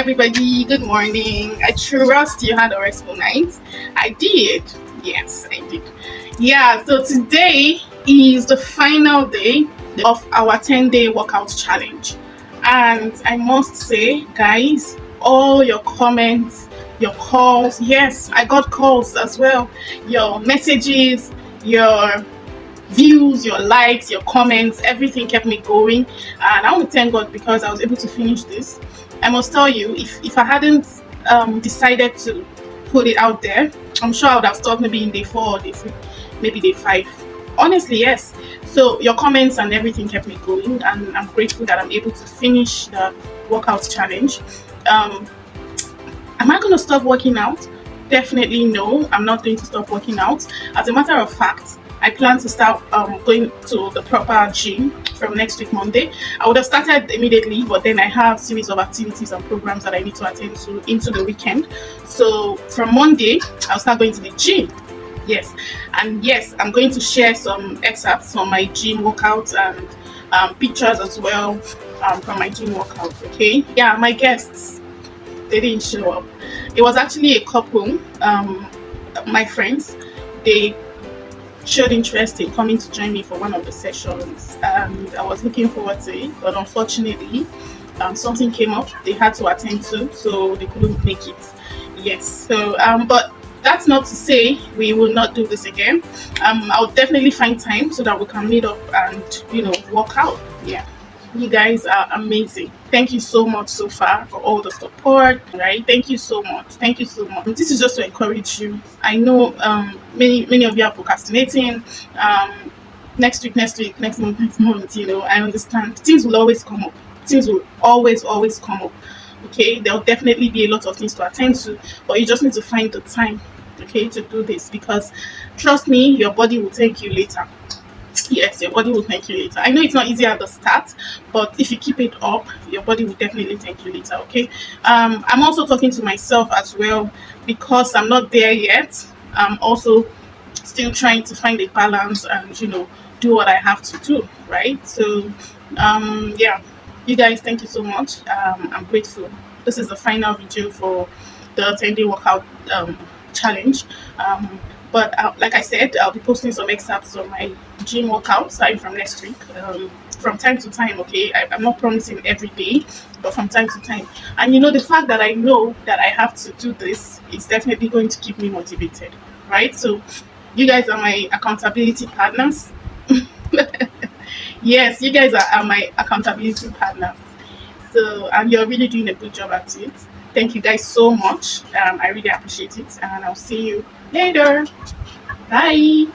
everybody, good morning. I trust you had a restful night. I did. Yes, I did. Yeah, so today is the final day of our 10-day workout challenge. And I must say, guys, all your comments, your calls, yes, I got calls as well, your messages, your views, your likes, your comments, everything kept me going, and I want to thank God because I was able to finish this. I must tell you, if I hadn't decided to put it out there, I'm sure I would have stopped maybe in day 4 or maybe day 5. Honestly, yes. So your comments and everything kept me going, and I'm grateful that I'm able to finish the workout challenge. Am I going to stop working out? Definitely no, I'm not going to stop working out. As a matter of fact, I plan to start going to the proper gym from next week, Monday. I would have started immediately, but then I have a series of activities and programs that I need to attend to into the weekend. So from Monday, I'll start going to the gym. Yes, and yes, I'm going to share some excerpts from my gym workouts and pictures as well from my gym workouts. Okay, yeah, my guests, they didn't show up. It was actually a couple, my friends. They showed interest in coming to join me for one of the sessions, and I was looking forward to it, but unfortunately something came up they had to attend to, so they couldn't make it. Yes, so but that's not to say we will not do this again. I'll definitely find time so that we can meet up and work out. Yeah, you guys are amazing. Thank you so much so far for all the support, right? Thank you so much. Thank you so much. This is just to encourage you. I know many of you are procrastinating. Next week, next month, I understand. Things will always come up. Things will always come up. Okay, there'll definitely be a lot of things to attend to, but you just need to find the time, okay, to do this, because trust me, your body will thank you later. Yes, your body will thank you later. I know it's not easy at the start, but if you keep it up, your body will definitely thank you later. Okay. I'm also talking to myself as well, because I'm not there yet. I'm also still trying to find a balance and do what I have to do, right? So yeah, you guys, thank you so much. I'm grateful. This is the final video for the 10-day workout challenge. But like I said, I'll be posting some excerpts on my gym workout starting from next week, from time to time. Okay, I'm not promising every day, but from time to time. And the fact that I know that I have to do this is definitely going to keep me motivated, right? So you guys are my accountability partners. Yes, you guys are my accountability partners. So and you're really doing a good job at it. Thank you guys so much. I really appreciate it, and I'll see you later. Bye.